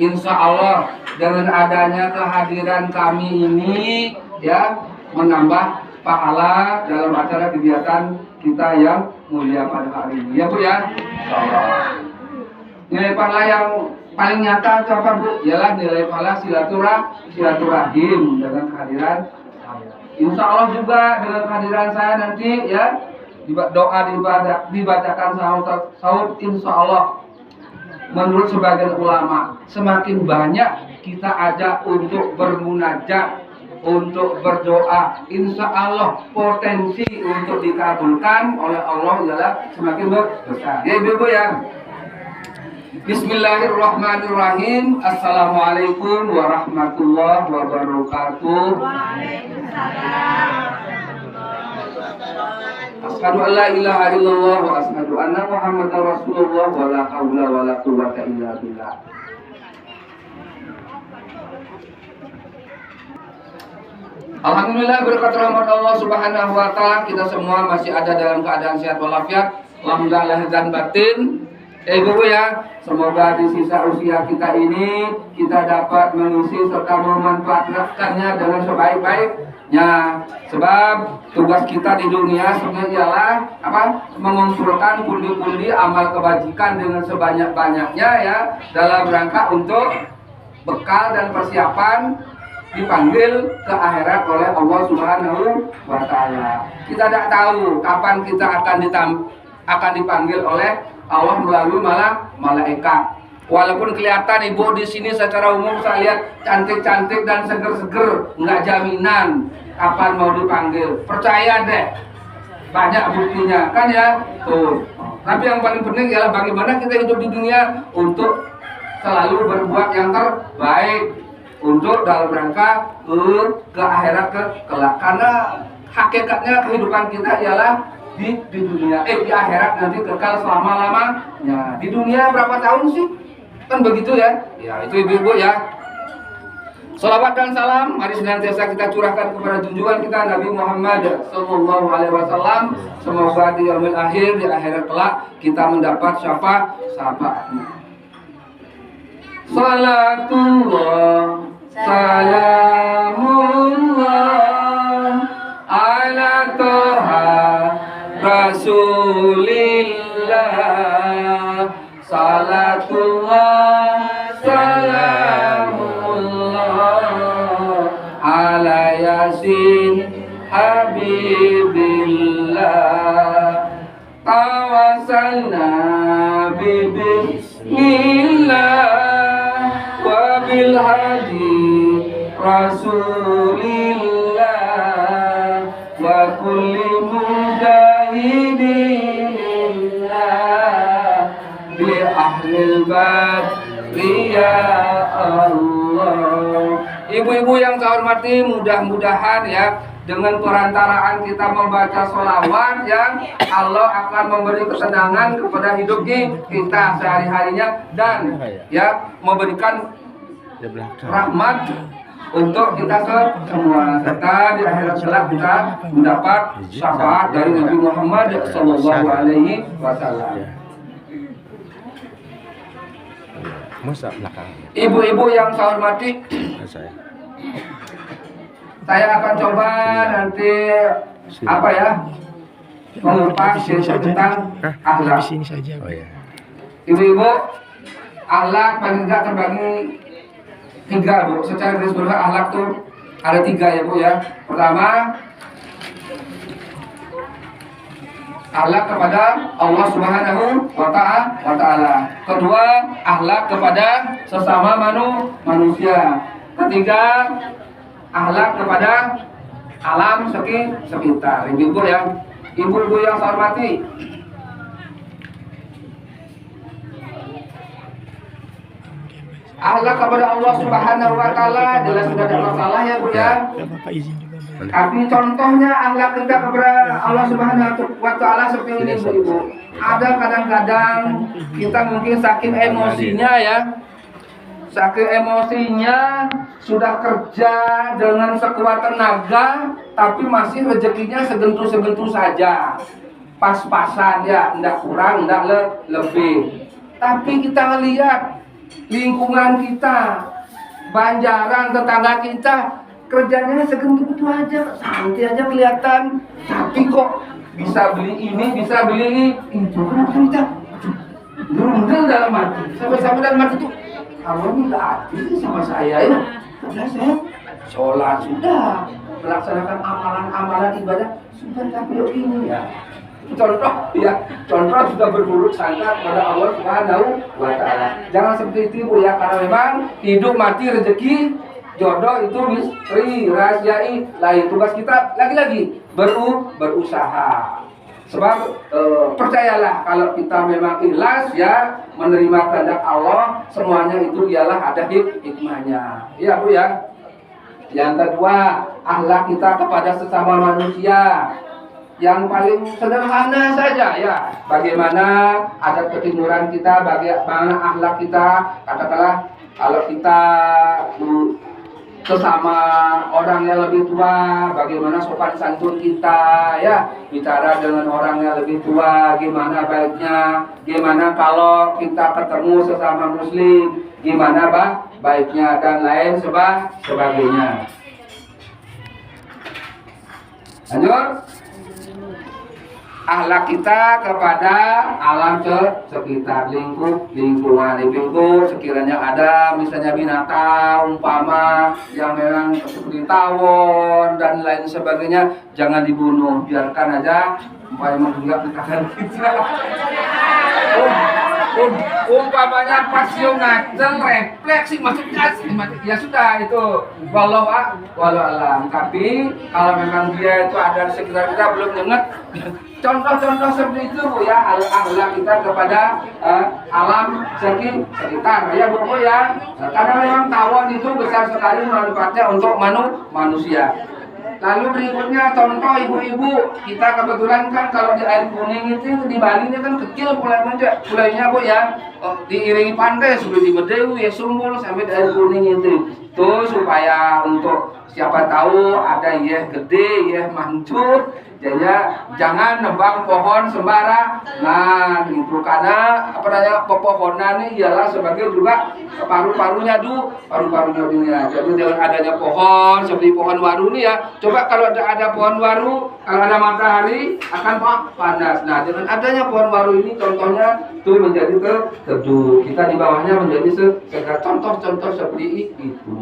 Insya Allah dengan adanya kehadiran kami ini ya menambah pahala dalam acara kegiatan kita yang mulia pada hari ini ya Bu ya. Insya Allah. Nilai pahala yang paling nyata itu apa Bu? Ialah nilai pahala silaturahim dengan kehadiran saya. Insya Allah juga dengan kehadiran saya nanti ya doa dibacakan sahur insya Allah. Menurut sebagian ulama, semakin banyak kita ajak untuk bermunajat, untuk berdoa, insya Allah potensi untuk dikabulkan oleh Allah adalah semakin besar. Ya Ibu ya. Bismillahirrahmanirrahim. Assalamualaikum warahmatullahi wabarakatuh. Asyhadu an la ilaha illallah wa asyhadu anna Muhammadar Rasulullah wa la haula wa la quwwata illa billah. Alhamdulillah berkat rahmat Allah Subhanahu wa taala kita semua masih ada dalam keadaan sehat walafiat. Alhamdulillah lahir dan batin. Ibu ya, semoga di sisa usia kita ini kita dapat mengisi serta memanfaatkannya dengan sebaik-baiknya. Sebab tugas kita di dunia sebenarnya ialah mengumpulkan pundi-pundi amal kebajikan dengan sebanyak-banyaknya ya dalam rangka untuk bekal dan persiapan dipanggil ke akhirat oleh Allah Subhanahu wa taala. Kita tidak tahu kapan kita akan dipanggil oleh Allah melalui malaikat. Walaupun kelihatan ibu di sini secara umum saya lihat cantik-cantik dan seger-seger, nggak jaminan kapan mau dipanggil. Percaya deh, banyak buktinya kan ya. Tuh. Tapi yang paling penting ialah bagaimana kita hidup di dunia untuk selalu berbuat yang terbaik untuk dalam rangka ke akhirat kelak. Karena hakikatnya kehidupan kita ialah di dunia, di akhirat nanti kekal selama-lamanya. Di dunia berapa tahun sih? Kan begitu ya. Ya itu ibu-ibu ya. Salawat dan salam mari senantiasa kita curahkan kepada junjungan kita Nabi Muhammad sallallahu alaihi wasallam. Semoga di yaumil akhir, di akhirat kelak kita mendapat syafaatnya. Salatullah salamullah ala toha Rasulillah. Salatullah salamullah ala yasin habibillah. Tawassalna bismillah wa bil hadi Rasulillah wa kulli bi ahlil badri ya Allah. Ibu-ibu yang saya hormati, mudah-mudahan ya dengan perantaraan kita membaca sholawat yang Allah akan memberi kesenangan kepada hidup kita sehari-harinya dan ya memberikan rahmat untuk kita semua serta di akhirat kelak kita mendapat syafaat dari Nabi Muhammad sallallahu alaihi wasallam. Ibu-ibu yang saya hormati, saya akan coba nanti mengupas tentang akhlak. Ibu-ibu, akhlak paling enggak terbagi 3 Bu. Secara garis besar akhlak tuh ada 3 ya Bu ya. Pertama, akhlak kepada Allah Subhanahu wa taala. Kedua, akhlak kepada sesama manusia. Ketiga, akhlak kepada alam sekitar. Ibu-ibu yang saya hormati, akhlak kepada Allah Subhanahu wa taala jelas sudah ada masalah ya Bu ya. Tapi contohnya akhlak kita kepada Allah Subhanahu wa taala seperti ini Bu. Ada kadang-kadang kita mungkin saking emosinya ya. Saking emosinya sudah kerja dengan sekuat tenaga tapi masih rezekinya segentu-segentu saja. Pas-pasan ya, enggak kurang, enggak lebih. Tapi kita lihat lingkungan kita, banjaran tetangga kita kerjanya segitu aja, santai aja kelihatan, tapi kok bisa beli ini, bisa beli itu. Kenapa kita grundel dalam hati, sampai dalam hati tuh, kamu ini nggak adil sama saya ya. Sudah saya sholat sudah, melaksanakan amalan-amalan ibadah sudah, tapi ini ya. Contoh sudah berburuk sangka kepada Allah Subhanahu wa Ta'ala. Jangan seperti itu Bu ya, karena memang hidup mati rezeki jodoh itu misteri rahasiai. Lain tugas kita lagi-lagi berusaha. Sebab percayalah kalau kita memang ikhlas ya menerima kehendak Allah, semuanya itu ialah ada hikmahnya. Iya Bu ya. Yang kedua, akhlak kita kepada sesama manusia. Yang paling sederhana saja ya, bagaimana adat ketimuran kita, bagaimana akhlak kita. Katakanlah kalau kita sesama orang yang lebih tua, bagaimana sopan santun kita ya, bicara dengan orang yang lebih tua gimana baiknya, gimana kalau kita ketemu sesama muslim gimana baiknya, dan lain sebagainya. Lanjut, akhlak kita kepada alam sekitar, lingkungan sekiranya ada misalnya binatang umpama yang memang seperti tawon dan lain sebagainya, jangan dibunuh, biarkan aja supaya menghingga kita umpamanya pas yo ngajeng refleksi maksudnya ya sudah itu walau alam. Tapi kalau memang dia itu ada di sekitar kita belum nyenget, contoh-contoh seperti itu Bu ya, akhlak kita kepada alam sekitar ya Bu ya. Karena memang tawon itu besar sekali manfaatnya untuk manusia. Lalu berikutnya contoh ibu-ibu, kita kebetulan kan kalau di air kuning itu di Bali ini kan kecil pulainya Bu ya, diiringi pantai sudah di Bedewi ya Sumbul sampai di air kuning itu supaya untuk siapa tahu ada gede mancur, jadi jangan nebang pohon sembarangan itu, karena pepohonan ini ialah sebagai juga paru-parunya dunia. Jadi dengan adanya pohon seperti pohon waru ini ya, coba kalau ada pohon waru, kalau ada matahari akan panas. Nah dengan adanya pohon waru ini contohnya itu menjadi teduh, kita di bawahnya menjadi segar, contoh-contoh seperti itu.